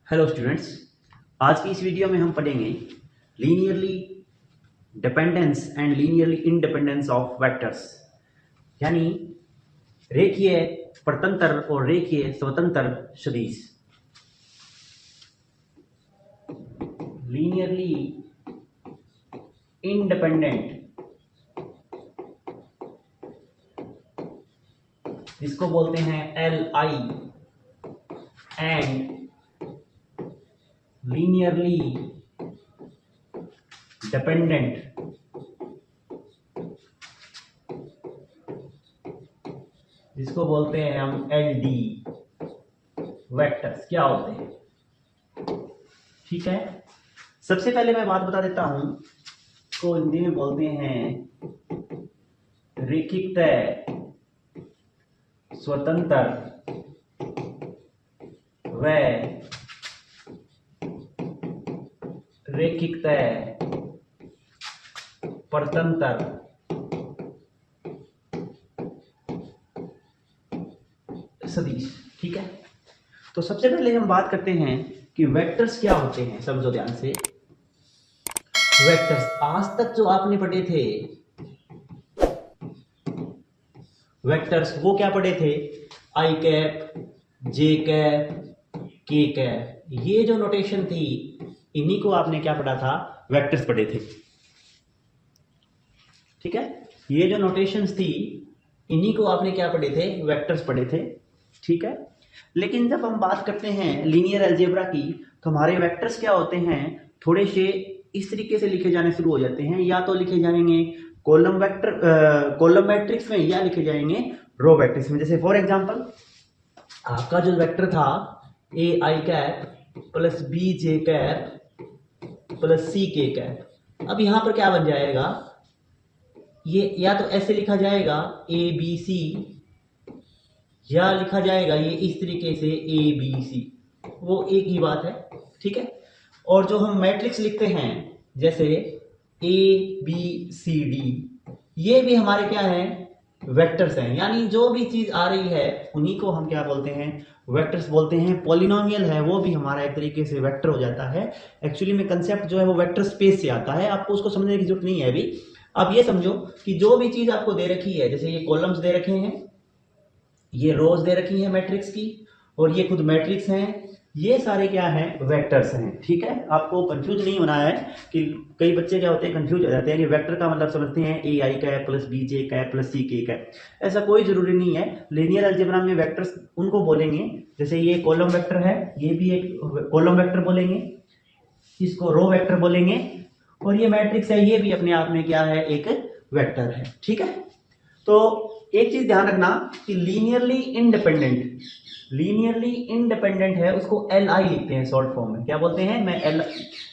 Hello students, आज की इस वीडियो में हम पढ़ेंगे linearly dependence and linearly independence of vectors, यानी रेखीय परतंत्र और रेखीय स्वतंत्र सदिश। लीनियरली इंडिपेंडेंट, जिसको बोलते हैं LI, एंड लीनियरली डिपेंडेंट, जिसको बोलते हैं हम LD वेक्टर्स क्या होते हैं। ठीक है, सबसे पहले मैं बात बता देता हूं, को हिंदी में बोलते हैं रेखिकतः स्वतंत्र व रेखिकतः परतंत्र सदिश। ठीक है, तो सबसे पहले हम बात करते हैं कि वेक्टर्स क्या होते हैं। समझो ध्यान से, वेक्टर्स आज तक जो आपने पढ़े थे वेक्टर्स, वो क्या पढ़े थे? आई कैप, जे कैप, के कैप, ये जो नोटेशन थी, इन्हीं को आपने क्या पढ़ा था? वेक्टर्स पढ़े थे। ठीक है, ये जो नोटेशंस थी, इन्हीं को आपने क्या पढ़े थे? वेक्टर्स पढ़े थे। ठीक है, लेकिन जब हम बात करते हैं लीनियर अलजेब्रा की, तो हमारे वेक्टर्स क्या होते हैं? थोड़े से इस तरीके से लिखे जाने शुरू हो जाते हैं, या तो लिखे जाएंगे कॉलम वेक्टर, कॉलम मैट्रिक्स में, या लिखे जाएंगे रो मैट्रिक्स में। जैसे फॉर एग्जांपल, आपका जो वेक्टर था A I cap plus B J cap plus C K cap, अब यहां पर क्या बन जाएगा? ये या तो ऐसे लिखा जाएगा ए बी सी, या लिखा जाएगा ये इस तरीके से ए बी सी, वो एक ही बात है। ठीक है, और जो हम मैट्रिक्स लिखते हैं जैसे ए बी सी डी, ये भी हमारे क्या है? वेक्टर्स हैं। यानी जो भी चीज आ रही है उन्हीं को हम क्या बोलते हैं? वेक्टर्स बोलते हैं। पॉलिनोमियल है वो भी हमारा एक तरीके से वेक्टर हो जाता है। एक्चुअली में कंसेप्ट जो है वो वेक्टर स्पेस से आता है, आपको उसको समझने की जरूरत नहीं है अभी। अब ये समझो कि जो भी चीज आपको दे रखी है, जैसे ये कॉलम्स दे रखे हैं, ये रोज दे रखी है मैट्रिक्स की, और ये खुद मैट्रिक्स हैं, ये सारे क्या हैं? वेक्टर्स हैं। ठीक है, आपको कंफ्यूज नहीं होना है कि कई बच्चे क्या होते हैं, कंफ्यूज हो जाते हैं कि वेक्टर का मतलब समझते हैं A I cap plus B J cap plus C K cap. ऐसा कोई जरूरी नहीं है। लीनियर अलजेब्रा में वेक्टर्स उनको बोलेंगे, जैसे ये कॉलम वेक्टर है, ये भी एक कॉलम वेक्टर बोलेंगे, इसको रो वेक्टर बोलेंगे, और ये मैट्रिक्स है, ये भी अपने आप में क्या है? एक वेक्टर है। ठीक है, तो एक चीज ध्यान रखना कि लीनियरली इंडिपेंडेंट है, उसको LI लिखते हैं शॉर्ट फॉर्म में। क्या बोलते हैं? मैं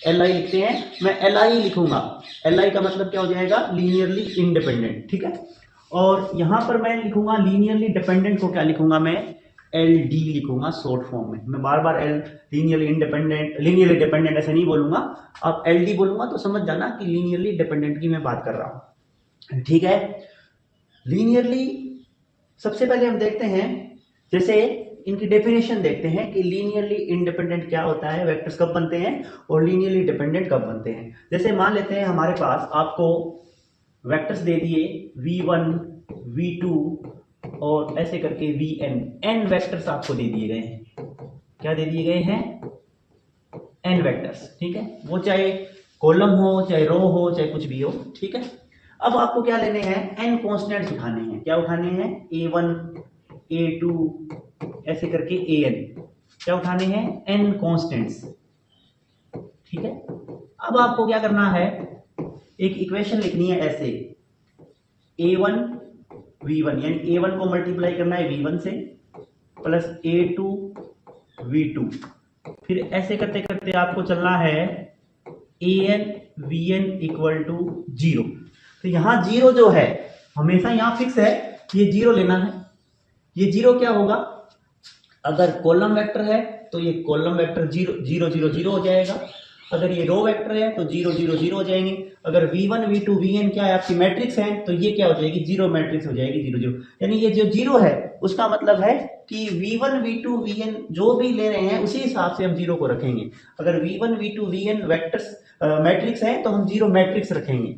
LI लिखते हैं, मैं LI लिखूंगा। LI का मतलब क्या हो जाएगा? Linearly independent. ठीक है, और यहां पर मैं लिखूंगा लीनियरली डिपेंडेंट को, क्या लिखूंगा मैं? LD लिखूंगा शॉर्ट फॉर्म में। मैं बार बार लीनियरली डिपेंडेंट ऐसे नहीं बोलूंगा, अब LD बोलूंगा तो समझ जाना कि लीनियरली डिपेंडेंट की मैं बात कर रहा हूं। ठीक है, लीनियरली सबसे पहले हम देखते हैं, जैसे इनकी डेफिनेशन देखते हैं कि लीनियरली इंडिपेंडेंट क्या होता है, वेक्टर्स कब बनते हैं और लीनियरली डिपेंडेंट कब बनते हैं। जैसे मान लेते हैं हमारे पास आपको वेक्टर्स दे दिए V1, V2 और ऐसे करके Vn, n वेक्टर्स आपको दे दिए गए हैं। क्या दे दिए गए हैं? n vectors. ठीक है, वो चाहे कॉलम हो, चाहे रो हो, चाहे कुछ भी हो। ठीक है, अब आपको क्या लेने हैं? n कॉन्स्टेंट्स उठाने हैं। क्या उठाने हैं? A1, A2 ऐसे करके An, क्या उठाने हैं? n constants. ठीक है, अब आपको क्या करना है? एक इक्वेशन लिखनी है ऐसे, A1 V1, यानी A1 को मल्टीप्लाई करना है V1 से, प्लस A2 V2, फिर ऐसे करते करते आपको चलना है An Vn इक्वल टू 0। तो यहां 0 जो है हमेशा यहां फिक्स है, ये 0 लेना है। ये 0 क्या होगा? अगर कॉलम वेक्टर है तो ये कॉलम वेक्टर 0 0 0 0 हो जाएगा, अगर ये रो वेक्टर है तो 0 0 0 हो जाएंगे। अगर v1 v2 vn क्या है आपकी मैट्रिक्स है तो ये क्या हो जाएगी, जीरो मैट्रिक्स हो जाएगी, 0 0। यानी ये जो जीरो है उसका मतलब है कि v1 v2 vn जो भी ले रहे हैं उसी हिसाब से हम जीरो को रखेंगे। अगर v1 v2 vn vectors matrix है तो हम जीरो मैट्रिक्स रखेंगे,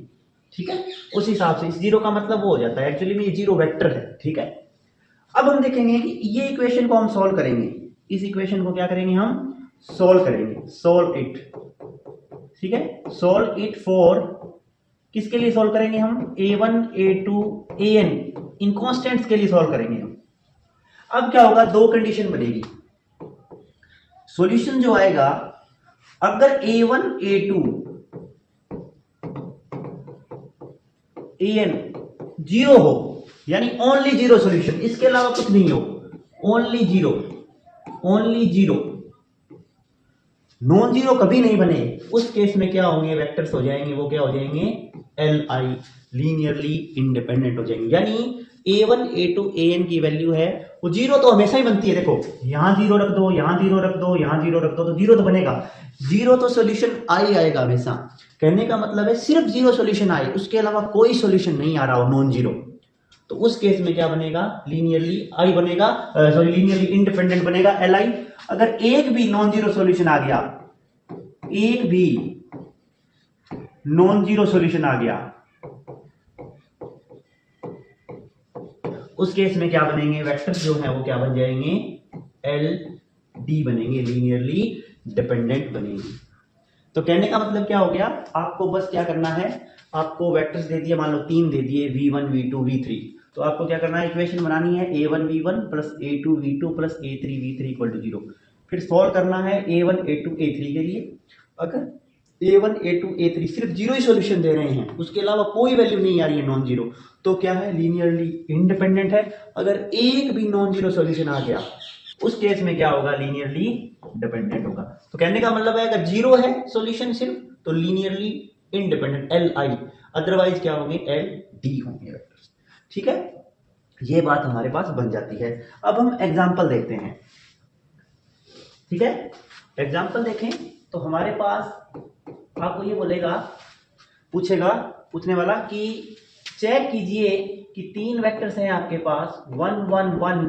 ठीक है। उस हिसाब से इस जीरो का मतलब वो हो जाता है, एक्चुअली में ये जीरो वेक्टर है, ठीक है। अब हम देखेंगे कि ये इक्वेशन को हम सॉल्व करेंगे, इस इक्वेशन को क्या करेंगे हम सॉल्व करेंगे, सॉल्व इट, ठीक है। सॉल्व इट फॉर किसके लिए सॉल्व करेंगे हम, a1 a2 an, in constants के लिए सॉल्व करेंगे हम। अब क्या होगा, दो कंडीशन बनेगी, सॉल्यूशन जो आएगा अगर a1 a2 an जीरो हो यानी ओनली जीरो सॉल्यूशन, इसके अलावा कुछ नहीं हो, only zero, only zero, non zero कभी नहीं बने, उस केस में क्या होंगे, वेक्टर्स हो जाएंगे, वो क्या हो जाएंगे, li, लीनियरली इंडिपेंडेंट हो जाएंगे। यानी a1 a2 an की वैल्यू है वो जीरो तो हमेशा ही बनती है। देखो यहां जीरो रख दो, यहां जीरो रख दो, यहां जीरो रख दो तो जीरो तो बनेगा, जीरो तो सॉल्यूशन आई आएगा हमेशा। कहने का मतलब है सिर्फ जीरो सॉल्यूशन आए, उसके अलावा कोई सॉल्यूशन नहीं आ रहा हो नॉन जीरो, तो उस केस में क्या बनेगा, लीनियरली आई बनेगा, सॉरी लीनियरली इंडिपेंडेंट बनेगा li। अगर एक भी नॉन जीरो सॉल्यूशन आ गया, एक भी नॉन जीरो सॉल्यूशन आ गया, उस केस में क्या बनेंगे, वेक्टर्स जो है वो क्या बन जाएंगे, LD बनेंगे, लीनियरली डिपेंडेंट बनेंगे। तो कहने का मतलब क्या हो गया, आपको बस क्या करना है, आपको वेक्टर्स दे दिए, मान लो 3 दे दिए, v1 v2 v3, तो आपको क्या करना है, इक्वेशन बनानी है a1 v1 plus a2 v2 plus a3 v3 equal to 0। फिर सॉल्व करना है a1 a2 a3 के लिए। अगर a1 a2 a3 सिर्फ जीरो ही सॉल्यूशन दे रहे हैं, उसके अलावा कोई वैल्यू नहीं आ रही है नॉन जीरो, तो क्या है, लीनियरली इंडिपेंडेंट है। अगर एक भी नॉन जीरो सॉल्यूशन आ गया, उस केस में क्या होगा, लीनियरली डिपेंडेंट होगा। तो कहने का मतलब है अगर जीरो है सॉल्यूशन सिर्फ, तो लीनियरली इंडिपेंडेंट li, अदरवाइज क्या होंगे, LD होंगे वेक्टर्स, ठीक है। ये बात हमारे पास बन जाती है। अब हम एग्जांपल देखते हैं, ठीक है। एग्जांपल देखें तो हमारे पास आपको ये बोलेगा, पूछेगा पूछने वाला कि चेक कीजिए कि 3 वेक्टर्स हैं आपके पास 1 1 1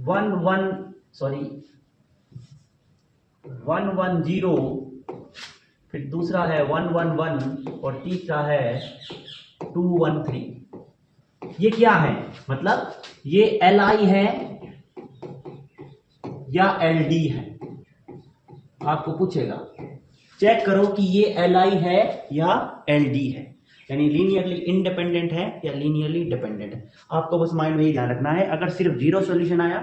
1 1 सॉरी 1 1 0, फिर दूसरा है 1 1 1 और तीसरा है 2 1 3। ये क्या है, मतलब ये li है या LD है, आपको पूछेगा चेक करो कि ये li है या LD है, यानी लीनियरली इंडिपेंडेंट है या लीनियरली डिपेंडेंट है। आपको बस माइंड में ही ध्यान रखना है, अगर सिर्फ जीरो सॉल्यूशन आया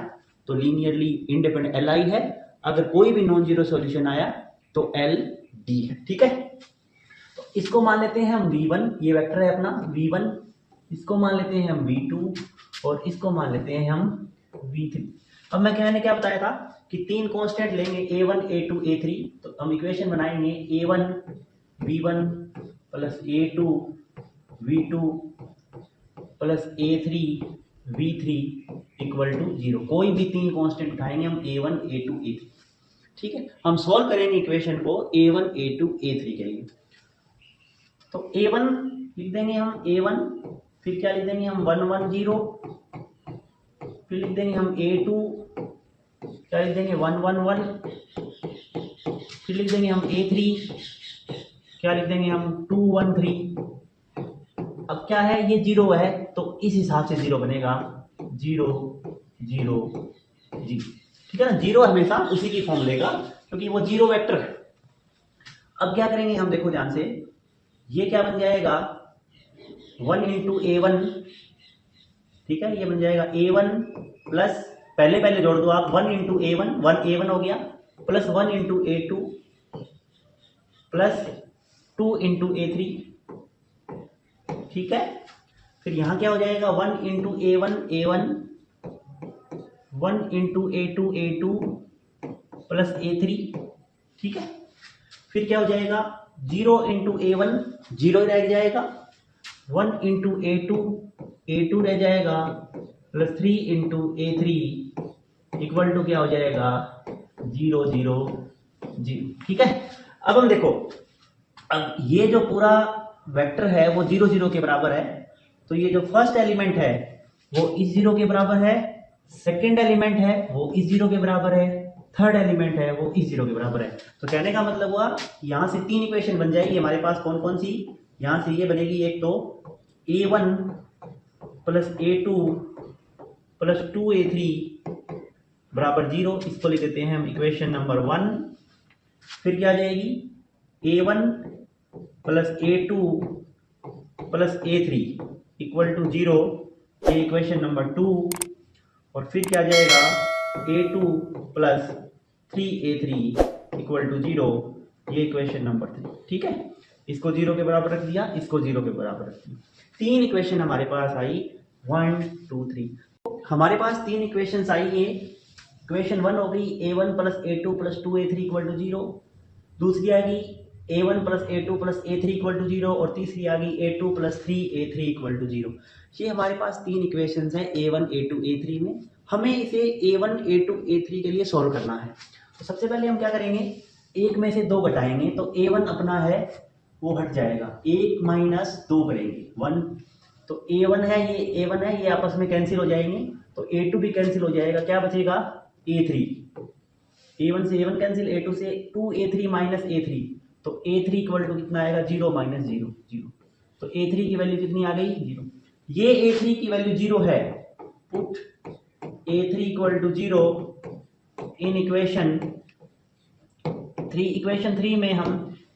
तो लीनियरली इंडिपेंडेंट li है, अगर कोई भी नॉन जीरो सॉल्यूशन आया तो LD है, ठीक है। तो इसको मान लेते हैं हम v1, ये वेक्टर है अपना v1, इसको मान लेते हैं हम v2 और इसको मान लेते हैं हम v3। अब मैं कहने क्या बताया था कि 3 कांस्टेंट लेंगे a1 a2 a3, तो हम इक्वेशन बनाएंगे a1 v1 plus a2 v2 plus a3 v3 equal to 0। कोई भी 3 कांस्टेंट उठाएंगे हम a1 a2 a3, ठीक है। हम सॉल्व करेंगे इक्वेशन को a1 a2 a3 के लिए। तो a1 लिख देंगे हम a1, फिर क्या लिख देंगे हम 1 1 0, फिर लिख देंगे हम a2, क्या लिख देंगे 1 1 1, फिर लिख देंगे हम a3, क्या लिख देंगे हम 2 1 3। अब क्या है, ये जीरो है तो इस हिसाब से जीरो बनेगा, 0 0 0, ठीक है ना। जीरो हमेशा उसी की फॉर्म लेगा क्योंकि वो जीरो वेक्टर है। अब क्या करेंगे हम, देखो ध्यान से, ये क्या बन जाएगा 1 इंटू a1, ठीक है, ये बन जाएगा a1 प्लस, पहले जोड़ दो आप, 1 इंटू a1, 1 a1 हो गया, plus 1 into a2 plus 2 into a3, ठीक है। फिर यहां क्या हो जाएगा 1 into a1 a1, 1 into a2 a2 plus a3, ठीक है। फिर क्या हो जाएगा 0 इंटू a1 0 रह जाएगा, 1 इंटू a2 a2 रह जाएगा, plus 3 into a3 equal to क्या हो जाएगा 0 0 0। ठीक है, अब हम देखो, अब ये जो पूरा वेक्टर है वो 0 0 के बराबर है, तो ये जो फर्स्ट एलिमेंट है वो इस 0 के बराबर है, सेकंड एलिमेंट है वो इस 0 के बराबर है, थर्ड एलिमेंट है वो इस 0 के बराबर है। तो कहने का मतलब हुआ यहां से तीन इक्वेशन बन जाएगी हमारे पास। कौन कौन सी? यहां से ये बनेगी, एक तो a1 plus a2 plus 2a3 बराबर 0, इसको लिख देते हैं हम इक्वेशन नंबर 1। फिर क्या आ जाएगी, a1 plus a2 plus a3 equal to 0, ये इक्वेशन नंबर 2। और फिर क्या आ जाएगा, a2 plus 3a3 equal to 0, ये इक्वेशन नंबर 3। ठीक है, इसको 0 के बराबर रख दिया, इसको 0 के बराबर रख दिया। तीन इक्वेशन हमारे पास आई, 1 2 3। हमारे पास तीन इक्वेशंस आई है। इक्वेशन 1 हो गई a1 plus a2 plus 2a3 equal to 0, दूसरी आ गई a1 plus a2 plus a3 equal to 0, और तीसरी आ गई a2 plus 3a3 equal to 0। ये हमारे पास तीन इक्वेशंस हैं a1 a2 a3 में। हमें इसे a1 a2 a3 के लिए सॉल्व करना है। तो सबसे पहले हम क्या करेंगे, एक में से दो घटाएंगे, तो a1 अपना है वो हट जाएगा, 1 माइनस 2 करेंगे 1, तो a1 है, ये a1 है, ये आपस में कैंसिल हो जाएंगे, तो a2 भी कैंसिल हो जाएगा, क्या बचेगा a3। a1 से a1 कैंसिल, a2 से 2a3 माइनस a3, तो a3 इक्वल टू कितना आएगा, 0 माइनस 0 0, तो a3 की वैल्यू कितनी आ गई, 0। ये a3 की वैल्यू 0 है, put a3 equal to 0 in equation 3। Equation 3 में हम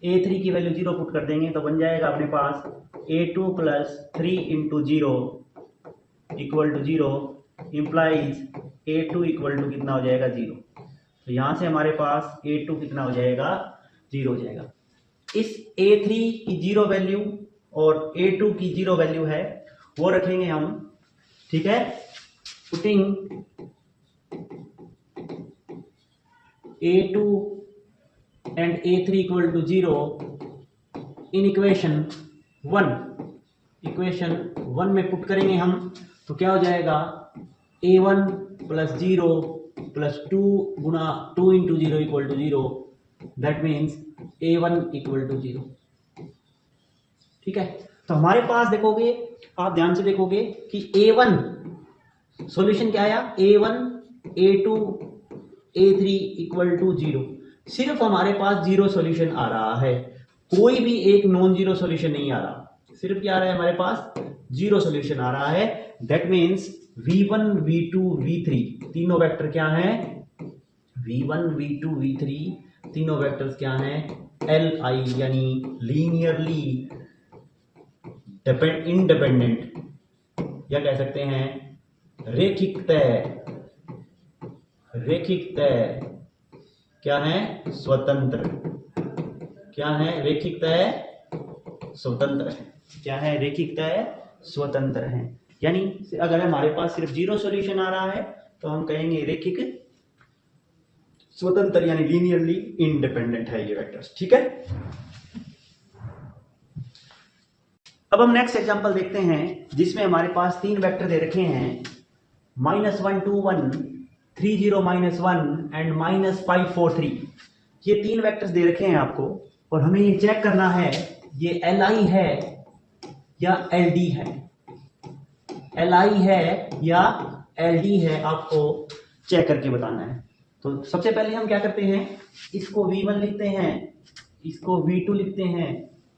a3 की वैल्यू 0 पुट कर देंगे, तो बन जाएगा अपने पास a2 plus 3 into 0 equal to 0 implies a2 equal to कितना हो जाएगा, 0। तो यहां से हमारे पास a2 कितना हो जाएगा, 0 हो जाएगा। इस a3 की 0 वैल्यू और a2 की 0 वैल्यू है वो रखेंगे हम। ठीक है, putting a2 and a3 equal to 0 in equation 1। Equation 1 में पुट करेंगे हम, तो क्या हो जाएगा, a1 प्लस 0 प्लस 2 गुना 2 into 0 equal to 0, that means a1 equal to 0। ठीक है, तो हमारे पास देखोगे, आप ध्यान से देखोगे कि a1 सॉल्यूशन क्या आया, a1 a2 a3 equal to 0। सिर्फ हमारे पास 0 सॉल्यूशन आ रहा है, कोई भी एक नॉन जीरो सॉल्यूशन नहीं आ रहा। सिर्फ क्या आ रहा है, हमारे पास 0 सॉल्यूशन आ रहा है। That means v1 v2 v3 तीनों वेक्टर क्या हैं, v1 v2 v3 तीनों वेक्टर्स क्या हैं, li यानी लीनियरली इंडिपेंडेंट, या कह सकते हैं रेखिक तय। रेखिक तय क्या है, स्वतंत्र। क्या है, रेखिक तय स्वतंत्र है। क्या है, रेखिक तय स्वतंत्र है। यानी अगर हमारे पास सिर्फ 0 सॉल्यूशन आ रहा है तो हम कहेंगे रेखिक स्वतंत्र, यानी लीनियरली इंडिपेंडेंट है ये वेक्टर्स। ठीक है, अब हम नेक्स्ट एग्जांपल देखते हैं जिसमें हमारे पास तीन वेक्टर दे रखे हैं, -1 2 1 3 0 -1 एंड -5 4 3। ये तीन वेक्टर्स दे रखे हैं आपको, और हमें ये चेक करना है ये Li है या LD है। Li है या LD है, आपको चेक करके बताना है। तो सबसे पहले हम क्या करते हैं, इसको V1 लिखते हैं, इसको V2 लिखते हैं,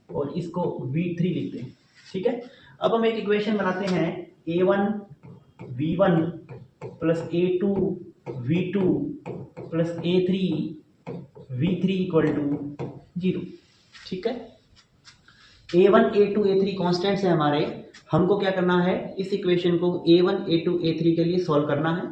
और इसको V3 लिखते हैं। ठीक है, अब हम एक इक्वेशन बनाते हैं, A1 V1 plus A2 V2 plus A3 V3 equal to 0। ठीक है, A1 A2 A3 कॉन्स्टेंट्स है हमारे। हमको क्या करना है, इस इक्वेशन को A1 A2 A3 के लिए सॉल्व करना है,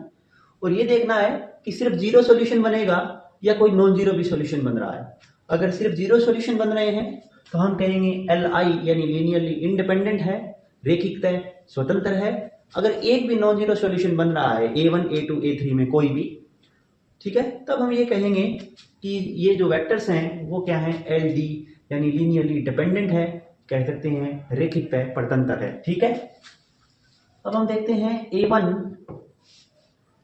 और ये देखना है कि सिर्फ 0 सॉल्यूशन बनेगा या कोई नॉन जीरो भी सॉल्यूशन बन रहा है। अगर सिर्फ 0 सॉल्यूशन बन रहे हैं तो हम कहेंगे Li यानी लीनियरली इंडिपेंडेंट है, रेखिक तय स्वतंत्र है। अगर एक भी नॉन जीरो सॉल्यूशन बन रहा है A1 A2 A3 में कोई भी, ठीक है, तब हम ये कहेंगे कि ये जो वेक्टर्स हैं वो क्या है, LD यानी लीनियरली डिपेंडेंट है, कह सकते हैं रेखिक तय परतंत्र है। ठीक है, अब हम देखते हैं A1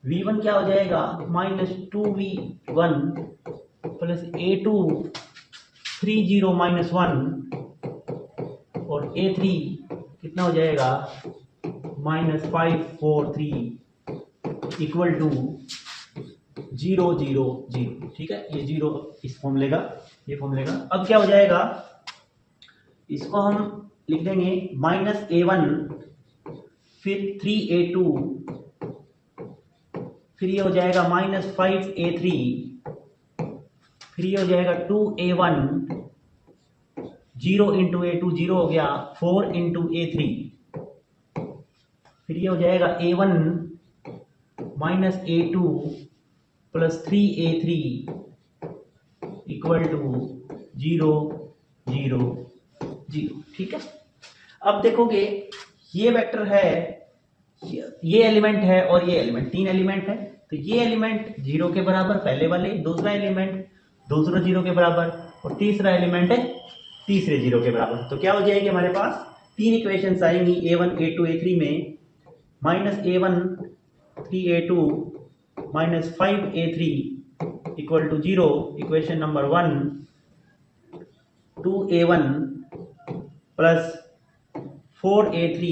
V1 क्या हो जाएगा -2V1 प्लस A2 30 -1 और A3 कितना हो जाएगा -543 इक्वल टू 0 0 0। ठीक है, ये 0 इस फॉर्मूले का, ये फॉर्मूले का। अब क्या हो जाएगा, इसको हम लिख देंगे -A1 फिर 3A2 फिर ये हो जाएगा -5A3 फिर ये हो जाएगा 2A1 0 इंटू A2 0 हो गया 4 इंटू A3 फिर ये हो जाएगा A1 -A2 plus 3A3 equal to 0 0 0। ठीक है, अब देखोगे ये वेक्टर है, ये एलिमेंट है और ये एलिमेंट, तीन एलिमेंट है। तो ये एलिमेंट 0 के बराबर पहले वाले, दूसरा एलिमेंट दूसरा 0 के बराबर और तीसरा एलिमेंट है तीसरे 0 के बराबर। तो क्या हो जाएगी हमारे पास तीन इक्वेशंस आएंगी A1 A2 A3 में -A1 3A2 -5A3 equal to 0। Equation number 1 2A1 plus 4A3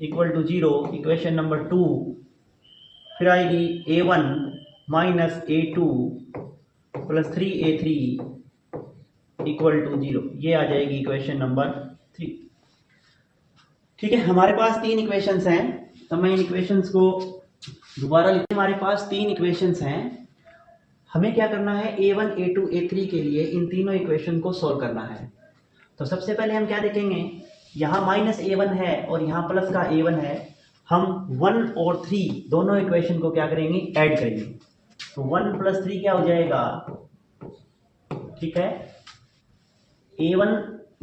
equal to 0। Equation number 2 फिर आएगी A1 -A2 plus 3A3 equal to 0। ये आ जाएगी इक्वेशन नंबर 3। ठीक है, हमारे पास तीन इक्वेशंस हैं, तो मैं इन इक्वेशंस को दोबारा लिखते। हमारे पास तीन इक्वेशंस हैं, हमें क्या करना है A1 A2 A3 के लिए इन तीनों इक्वेशन को सॉल्व करना है। तो सबसे पहले हम क्या देखेंगे, यहाँ -A1 है और यहाँ प्लस का A1 है, हम 1 और 3 दोनों इक्वेशन को क्या करेंगे, ऐड करेंगे। तो 1 प्लस 3 क्या हो जाएगा, ठीक है, A1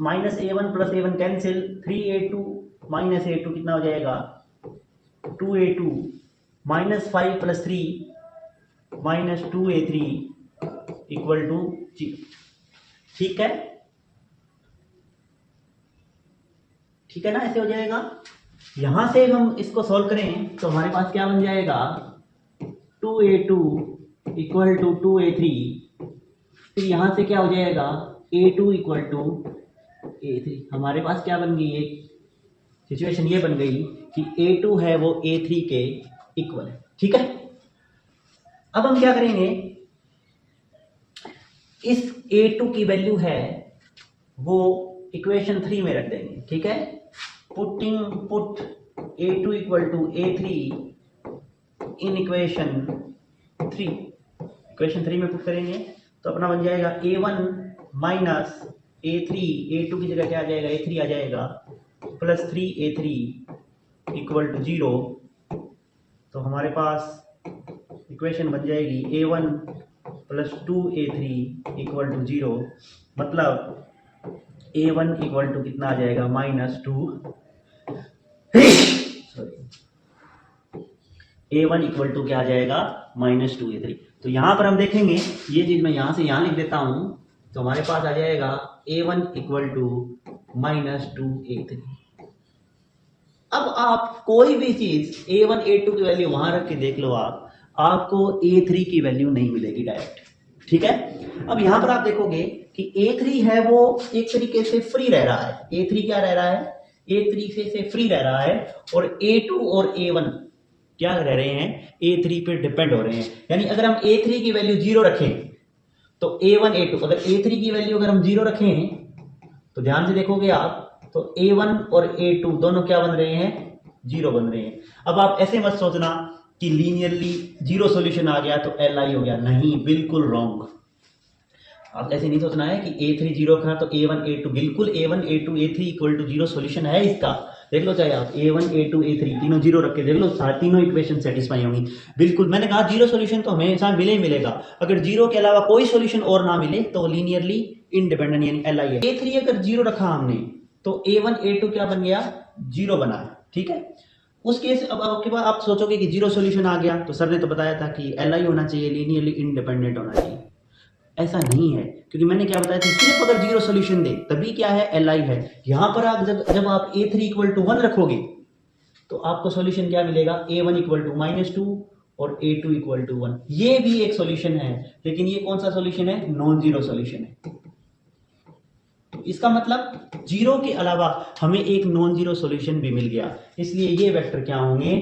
-A1 plus A1 cancel, 3A2 -A2 कितना हो जाएगा 2A2 -5 plus 3 -2A3 equal to 0। ठीक है, ठीक है ना, ऐसे हो जाएगा। यहां से हम इसको सॉल्व करें तो हमारे पास क्या बन जाएगा 2A2 इक्वल टू 2A3। फिर यहां से क्या हो जाएगा A2 इक्वल टू A3। हमारे पास क्या बन गई, एक सिचुएशन ये बन गई कि A2 है वो A3 के इक्वल है। ठीक है, अब हम क्या करेंगे, इस A2 की वैल्यू है वो इक्वेशन 3 में रख देंगे। ठीक है, put A2 equal to A3 in equation 3। Equation 3 में पुट करेंगे तो अपना बन जाएगा A1 माइनस A3, A2 की जगह क्या आ जाएगा A3 आ जाएगा, प्लस 3A3 इक्वल टू 0। तो हमारे पास इक्वेशन बन जाएगी A1 plus 2A3 equal to 0। मतलब A1 इक्वल टू कितना आ जाएगा -2 A1 इक्वल टू क्या आ जाएगा -2A3। तो यहां पर हम देखेंगे, ये चीज मैं यहां से यहां लिख देता हूं, तो हमारे पास आ जाएगा A1 इक्वल टू -2A3। अब आप कोई भी चीज A1 A2 की वैल्यू वहां रख के देख लो, आपको A3 की वैल्यू नहीं मिलेगी डायरेक्ट। ठीक है, अब यहां पर आप देखोगे कि A3 है वो एक तरीके से फ्री रह रहा है। A3 क्या रह रहा है, एक तरीके से फ्री रह रहा है, और A2 और A1 क्या रह रहे हैं, A3 पे डिपेंड हो रहे हैं। यानी अगर हम A3 की वैल्यू 0 रखें तो A1 A2, अगर A3 की वैल्यू अगर हम 0 रखें तो ध्यान से देखोगे आप, तो A1 और A2 दोनों क्या बन रहे हैं, 0 बन रहे हैं। अब आप ऐसे मत सोचना कि लीनियरली 0 सॉल्यूशन आ गया तो Li हो गया, नहीं, बिल्कुल रॉन्ग। आप ऐसे नहीं सोचना है कि A3 0 था तो A1 A2, बिल्कुल A1 A2 A3 equal to 0 solution है इसका। देख लो, चाहे आप A1 A2 A3 तीनों 0 रख के देख लो, तीनों इक्वेशन सेटिस्फाई होंगी। बिल्कुल, मैंने कहा 0 सॉल्यूशन तो हमेशा मिले ही मिलेगा। अगर 0 के अलावा कोई सॉल्यूशन और ना मिले तो लीनियरली इंडिपेंडेंट यानी Li है। A3 अगर 0 रखा हमने तो A1 A2 क्या बन गया, 0 बना। ठीक है, उस केस अब आपके बाद आप सोचोगे कि 0 सॉल्यूशन आ गया, तो सर ने तो बताया था कि Li होना चाहिए, लीनियरली इंडिपेंडेंट होना चाहिए। ऐसा नहीं है, क्योंकि मैंने क्या बताया था, सिर्फ अगर 0 सॉल्यूशन दे तभी क्या है, Li है। यहां पर आप जब आप A3 इक्वल टू 1 रखोगे तो आपको सॉल्यूशन क्या मिलेगा, A1 इक्वल टू -2 और A2 इक्वल टू 1। ये भी एक सॉल्यूशन है, लेकिन ये कौन सा सॉल्यूशन है? नॉन जीरो सॉल्यूशन है। तो इसका मतलब जीरो के अलावा हमें एक नॉन जीरो सॉल्यूशन भी मिल गया, इसलिए ये वेक्टर क्या होंगे?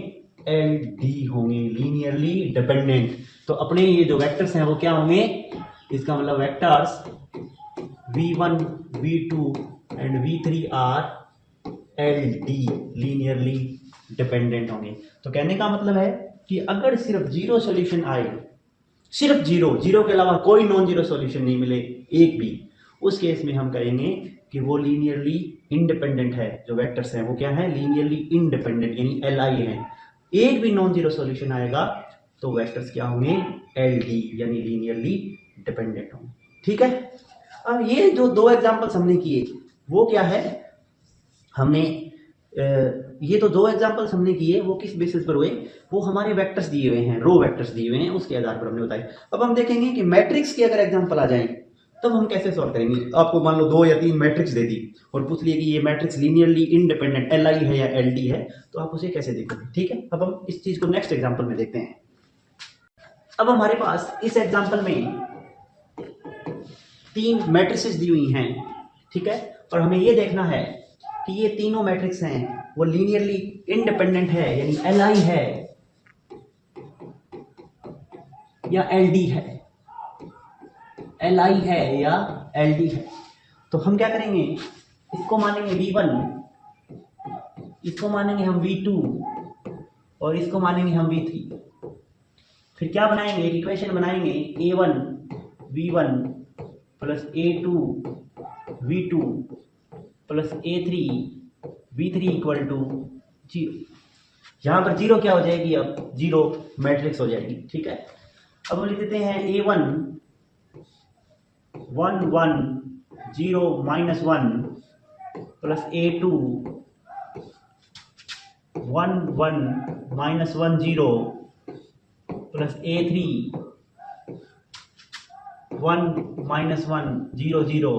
LD होंगे, लीनियरली डिपेंडेंट। तो अपने ये जो वेक्टर्स हैं वो क्या होंगे? इसका मतलब vectors v1, v2 and v3 are LD, linearly dependent होंगे। तो कहने का मतलब है कि अगर सिर्फ जीरो सॉल्यूशन आए, सिर्फ जीरो, जीरो के अलावा कोई नॉन जीरो सॉल्यूशन नहीं मिले एक भी, उस केस में हम कहेंगे कि वो लीनियरली इंडिपेंडेंट है। जो वेक्टर्स हैं वो क्या है? लीनियरली इंडिपेंडेंट, यानी LI है। एक भी नॉन जीरो सॉल्यूशन आएगा तो वेक्टर्स क्या होंगे? LD, यानी लीनियरली डिपेंडेंट होंगे। ठीक है। अब ये जो दो एग्जांपल्स हमने किए वो क्या है? हमने ये तो दो एग्जांपल्स हमने किए, वो किस बेसिस पर हुए? वो हमारे वेक्टर्स दिए हुए हैं, रो वेक्टर्स दिए हुए हैं, उसके आधार पर हमने बताया। अब हम देखेंगे कि मैट्रिक्स के अगर एग्जांपल आ जाएं तब हम कैसे सॉल्व करेंगे। आपको मान लो 2 या 3 मैट्रिक्स दे दी और पूछ लिया कि ये मैट्रिक्स लीनियरली इंडिपेंडेंट LI है या LD है, तो आप उसे कैसे देखोगे? ठीक है। अब हम इस चीज को नेक्स्ट एग्जांपल में देखते हैं। अब हमारे पास इस एग्जांपल में 3 मैट्रिसेस दी हुई हैं, ठीक है, और हमें ये देखना है कि ये तीनों मैट्रिक्स हैं वो लीनियरली इंडिपेंडेंट है, यानी LI है या LD है, LI है या LD है। तो हम क्या करेंगे? इसको मानेंगे V1, इसको मानेंगे हम V2 और इसको मानेंगे हम V3। फिर क्या बनाएंगे? एक इक्वेशन बनाएंगे, A1 V1 plus A2 V2 plus A3 V3 equal to 0। यहां पर जीरो क्या हो जाएगी? अब जीरो मैट्रिक्स हो जाएगी। ठीक है। अब हम लिख देते हैं A1 1 1 0 -1 plus A2 1 1 -1 0 plus A3 1 -1 0 0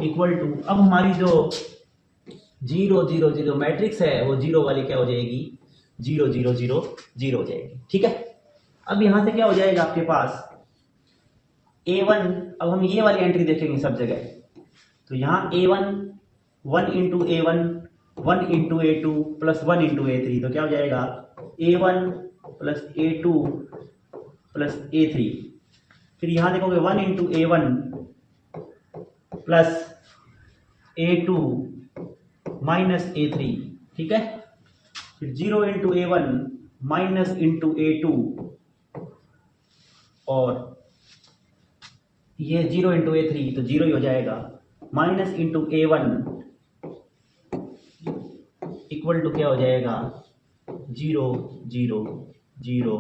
equal to, अब हमारी जो 0 0 0 मैट्रिक्स है वो जीरो वाली क्या हो जाएगी? 0 0 0 0 हो जाएगी। ठीक है। अब यहां से क्या हो जाएगा आपके पास? A1, अब हम ये वाली एंट्री देखेंगे सब जगह। तो यहाँ A1 1 into A1 1 into A2 plus 1 into A3, तो क्या हो जाएगा? A1 plus A2 plus A3। फिर यहाँ देखोगे 1 into A1 plus A2 minus A3। ठीक है। फिर 0 into A1 minus into A2 और ये 0 इंटू A3 तो 0 ही हो जाएगा, minus into A1 equal to क्या हो जाएगा? 0 0 0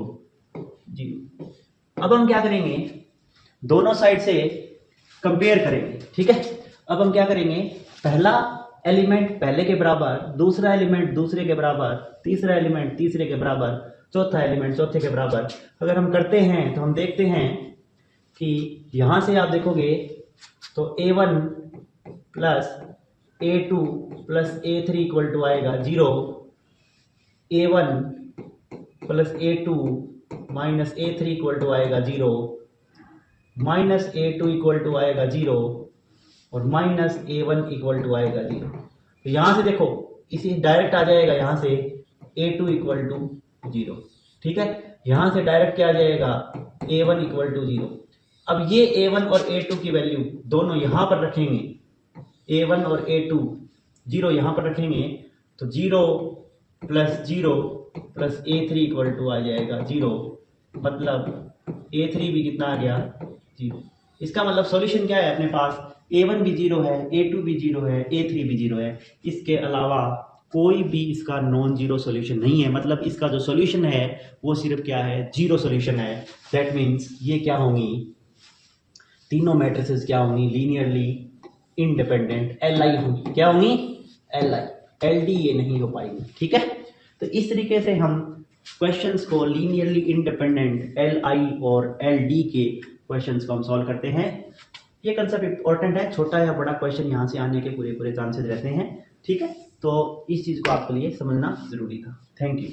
0। अब हम क्या करेंगे? दोनों साइड से कंपेयर करेंगे। ठीक है। अब हम क्या करेंगे? पहला एलिमेंट पहले के बराबर, दूसरा एलिमेंट दूसरे के बराबर, तीसरा एलिमेंट तीसरे के बराबर, चौथा एलिमेंट चौथे के बराबर। अगर हम करते हैं तो हम देखते हैं कि यहां से आप देखोगे तो A1 plus A2 plus A3 equal to आएगा 0, A1 plus A2 minus A3 equal to आएगा 0, माइनस A2 इक्वल टू आएगा 0 और माइनस A1 इक्वल टू आएगा 0। तो यहां से देखो इसी डायरेक्ट आ जाएगा, यहां से A2 इक्वल टू 0। ठीक है। यहां से डायरेक्ट क्या आ जाएगा? A1 equal to 0। अब ये A1 और A2 की वैल्यू दोनों यहां पर रखेंगे, A1 और A2 0 यहां पर रखेंगे, तो 0 plus 0 plus A3 equal to आ जाएगा 0, मतलब A3 भी कितना आ गया? 0। इसका मतलब सॉल्यूशन क्या है अपने पास? A1 भी 0 है, A2 भी 0 है, A3 भी 0 है। इसके अलावा कोई भी इसका नॉन जीरो सॉल्यूशन नहीं है। मतलब इसका जो सॉल्यूशन है वो सिर्फ क्या है? जीरो सॉल्यूशन है। दैट मीन्स ये क्या होंगी? तीनों मैट्रिसेस क्या होंगी? लीनियरली इंडिपेंडेंट LI होंगी। क्या होंगी? LI। LD ये नहीं हो पाएंगी। ठीक है। तो इस तरीके से हम क्वेश्चंस को लीनियरली इंडिपेंडेंट LI और LD के क्वेश्चंस को हम सॉल्व करते हैं। ये कंसेप्ट इंपॉर्टेंट है, छोटा या बड़ा क्वेश्चन यहाँ से आने के पूरे चांसेस रहते हैं। ठीक है। तो इस चीज को आपके लिए समझना जरूरी था। Thank you.